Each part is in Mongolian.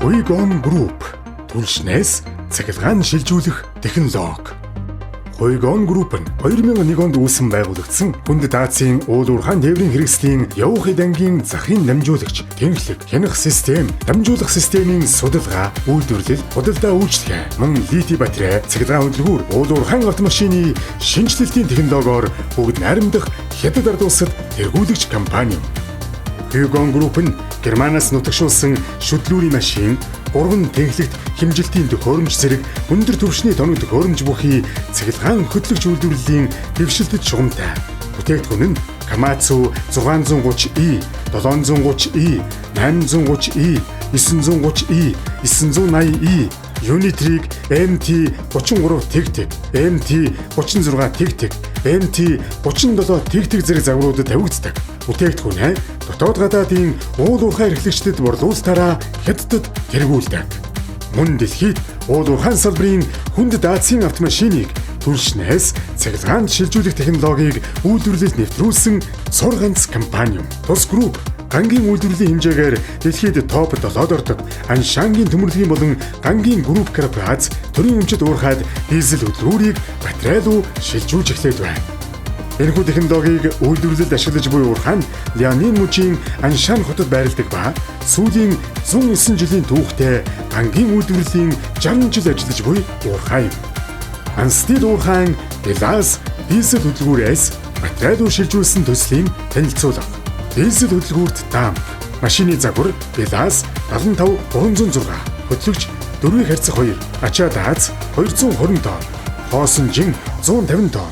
Huigon Group түлшнээс цахилгаан шилжүүлэх технологи. Huigon Group нь 2001 онд үүсгэн байгуулагдсан Хүндэт Азийн уул уурхайн тээврийн хэрэгслийн явах эдангийн захын дамжуулагч, тэнхлэг, хянах систем, дамжуулах системийн судалгаа, үйлдвэрлэл, худалдаа үйлчлэгээ, мөн литий батарей, цахилгаан хөдөлгүүр, уул уурхайн автомашины шинжилэлтийн технологиор бүгд найрамдах хятад ард улсад тэргүүлэгч компани. Huigon Group нь Германаас нутагшуулсан шүтлүүрийн машин, 3 тэнхлэгт хэмжилтийн төхөөрөмж зэрэг өндөр түвшний тоног төхөөрөмж бүхий цахилгаан хөтлөгч үйлдвэрлэлийн дэвшилтэд шугамтай. Бүтээгдэхүүн нь Komatsu 630i, 730i, 830i, 930i, 980i, Unitrix MT33 Tig-Tig, MT36 Tig-Tig, MT37 Tig-Tig зэрэг загваруудад тавигддаг. Бүтээгдэхүүнээ дотоод гадаадын уул уурхай эрхлэгчдэд борлуулалтаараа хятадд тэргүүлдэг. Мөн дэлхийд уул уурхайн салбарын Хүндэт Азийн автомашиныг түлшнээс цахилгаанд шилжүүлэх технологиг үйлдвэрлэлд нэвтрүүлсэн цор ганц компани. Тус групп гангийн үйлдвэрлэлийн хэмжээгээр дэлхийд топ 7-д ордог Аншангийн төмөрлөгийн болон гангийн групп корпорац төрийн өмчөд уурхайд дизель хөдөлгүүрийг батарей руу шилжүүлж эхлэв байна. Энэхүү технологиг үйлдвэрлэлд ашиглаж буй уурхай нь Лянин мужийн Аншан хотод байрладаг ба сүүлийн 109 жилийн түүхтэй гангийн үйлдвэрлэлийн 60 жил ажиллаж буй уурхай. Анстид уурхайн Белаз дизель хөдөлгүүрээс батарей руу шилжүүлсэн төслийн танилцуулга. Дизель хөдөлгүүрт дамп, машины загвар Белаз 75306, хөтлөгч 4 харьцах 2, ачаа дааз 220 тонн, хоосонжин 150 тонн,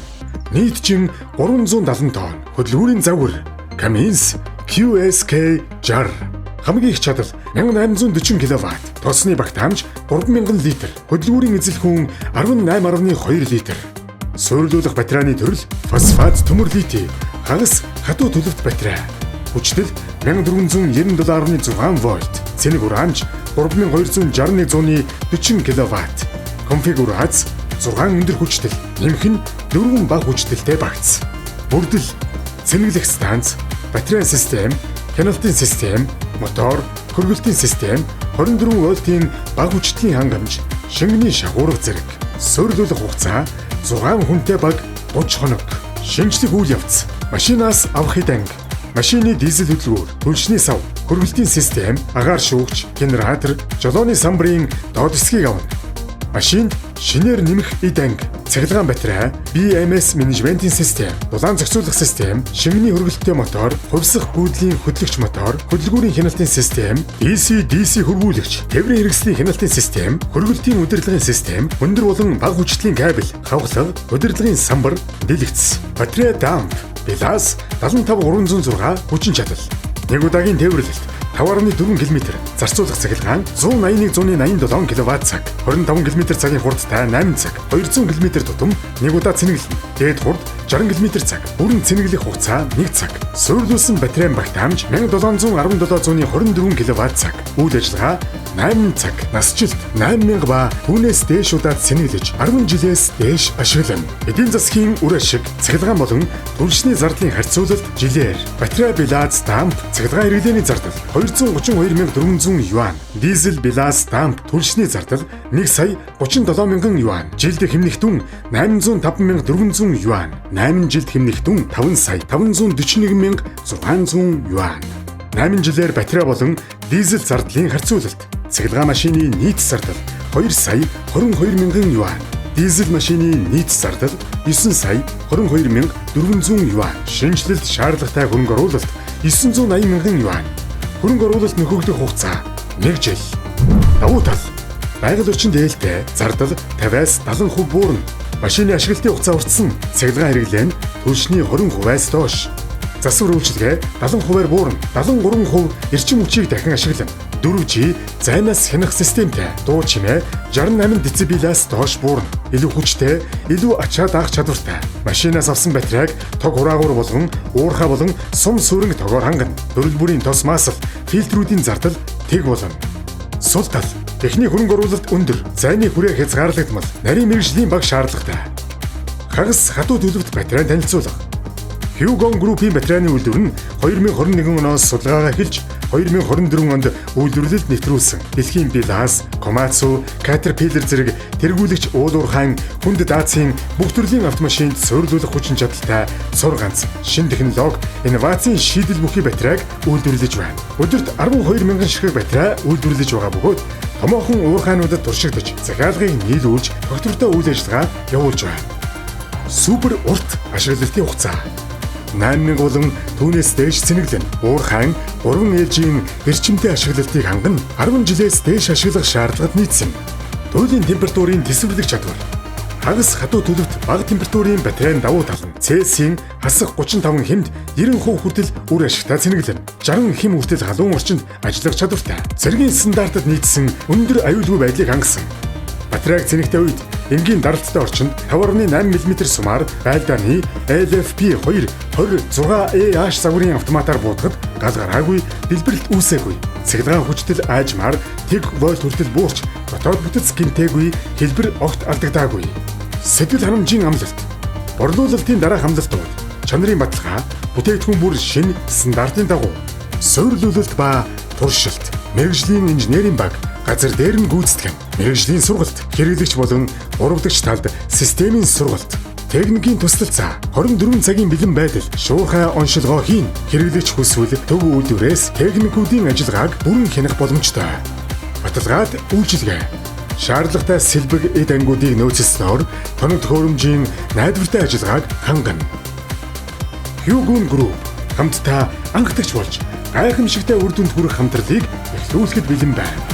нийтжин 370 тонн, хөдөлгүүрийн загвар Cummins QSK 60, хамгийн их чадал 1840 кВт, тоосны багтаамж 3000 литр, хөдөлгүүрийн эзэлхүүн 18.2 литр. Суйрлуулах батарейны төрөл фосфат төмөр литий, хагас хатуу төлөвт батарей. Хүчтэй 1497.6 вольт, цэник уранж 3261.40 кВт. Конфигурац 6 өндөр хүчтэй, нэмэх нь 4 бага хүчтэйтэй багц. Бүрдэл, цэнэглэх станц, батарей систем, хяналтын систем, мотор, хөргөлтийн систем, 24 вольтын бага хүчтэй хангамж, шингэний шахуурга зэрэг. Суйрлуулах хугацаа 6 хүнтэй баг 30 хоног. Шинжлэх үйл явц, машинаас авах эданг, машины дизель хөдөлгүүр, түлшний сав, хөргөлтийн систем, агаар шүүгч, генератор, жолооны самбарын доод хэсгийг авна. Машинд шинээр нэмэх эданг, цахилгаан батарей, BMS менежментийн систем, дулаан зохицуулах систем, шингэний хөргөлттэй мотор, хувьсах гүйдлийн хөтлөгч мотор, хөдөлгүүрийн хяналтын систем, DC хөрвүүлэгч, тээврийн хэрэгслийн хяналтын систем, хөргөлтийн удирдлагын систем, өндөр болон бага хүчтэй кабель, хавхлага, удирдлагын самбар, дэлгэц, батарей дамп, Белаз 75306 хүчин чадал. Нэг удаагийн тээвэрлэлт 5.4 км, зарцуулах цахилгаан 181.87 кВт цаг, 25 км цагийн хурдтай 8 цаг, 200 км тутам нэг удаа цэнэглэнэ. Дээд хурд 60 км цаг, бүрэн цэнэглэх хугацаа 1 цаг. Суйрлуулсан батарейн багтаамж 1717.24 кВт цаг. Үйл ажиллагаа 8 цаг. Насжилт 8000 ба түүнээс дээш удаад цэнэглэж 10 жилээс дээш ашиглана. Эдийн засгийн үр ашиг, цахилгаан болон түлшний зардлын харьцуулалт жилээр батарей Белаз дамп цахилгаан хэрэглээний зардал 232,400 юан, дизель Белаз дамп түлшний зардал 1,37,000 юан, жилд хэмнэгтэн 805,400 юан, 8 жилд хэмнэгтэн 5,541,600 юан. 8 жилээр батарей болон дизель зардлын харьцуулалт. Цахилгаан машины нийт зардал 2,22,000 юан, дизель машины нийт зардал 9,22,400 юан, шинжилэлт шаардлагатай хөрөнгө оруулалт 980,000 юан. Хөрөнгө оруулалт нөхөглөх хугацаа 1 жил. Давуу тал: байгаль орчинд ээлтэй зардал 50-70% буурна. Машины ашиглалтын хугацаа уртсан, цахилгаан хэрэглээ нь түлшний 20%-аас доош. Засвар үйлчилгээ 70%-аар буурна. 73% эрчим хүчийг дахин ашиглана. 4G зайнаас хянах системтэй. Дуу чимээ 68 дБ-аас доош буурна. Илүү хүчтэй, илүү ачаа даах чадвартай. Машинаас авсан батарейг тог хураагуур болгон, уурхай болон сум сүрэнг тогоор хангана. Төрөл бүрийн тос масл, фильтрүүдийн зардал тэг болно. Сул тал: техник хөрөнгө оруулалт өндөр, зайны хүрээ хязгаарлагдмал, нарийн мэргэжлийн бага шаардлагатай. Хагас хатуу төлөвт батарей танилцуулга. Huigon Group-ийн батарейны үйлдвэр нь 2021 оноос судалгаагаа эхэлж 2024 онд үйлдвэрлэлд нэвтрүүлсэн дэлхийн Билас, Komatsu, Caterpillar зэрэг тэргүүлэгч уулуурхайн хүнд даацын бүх төрлийн автомашинд суйрлуулах хүчин чадалтай цор ганц шинэ технологи инновацийн шийдэл бүхий батарейг үйлдвэрлэж байна. Өдөрт 12,000 ширхэг батарей үйлдвэрлэж байгаа бөгөөд томоохон уурхайнуудад туршигдаж захиалгыг нийлүүлж доктортой үйл ажиллагаа явуулж байна. Супер урт ашиглалтын хугацаа 8,000 болон түүнээс дээш цэнэглэн уурхайн 3 ээлжийн эрчимтэй ашиглалтыг ханган 10 жилээс дээш ашиглах шаардлагад нийцсэн. Туйлын температурын тэсвэрлэх чадвар хагас хатуу төлөвт бага температурын батарейн давуу тал нь Цельсийн хасах 35 хэмд 90% хүртэл үр ашигтай цэнэглэн 60 хэм хүртэл халуун орчинд ажиллах чадвартай. Цэргийн стандартад нийцсэн өндөр аюулгүй байдлыг хангасан. Батарейг цэнэгтэй үед энгийн даралттай орчинд 5.8 мм сумаар байлдааны LFP2 26EH загварын автоматар буудахад гал гараагүй, дэлбэрэлт үүсээгүй. Цэглэгаан хүчтэл аажмаар тэг вольт хүртэл буурч дотоод бүтэц гинтээгүй, хэлбэр огт алдагдаагүй. Сэтгэл ханамжийн амлалт, борлуулалтын дараах амлалтууд, чанарын баталгаа, бүтээгдэхүүн бүр шинэ стандартын дагуу суйрлуулалт ба туршилт, мэргэжлийн инженерийн баг, газар дээр нь гүйцэтгэх, мэргэжлийн сургалт, хэрэглэгч болон урвдагч талд системийн сургалт, техникийн туслалцаа, 24 цагийн бэлэн байдал, шуурхай оншилгоо хийн, хэрэглэгч хүсвэл төв үйлдвэрээс техникүүдийн ажиллагааг бүрэн хянах боломжтой. Баталгаад үйлчилгээ, шаардлагатай сэлбэг эд ангуудыг нөөцлснөөр тоног төхөөрөмжийн найдвартай ажиллагааг хангана. Hyugun Group хамтдаа анхдагч болж гайхамшигтай үр дүнд хүрэх хамтрлыг эхлүүлэхэд бэлэн байна.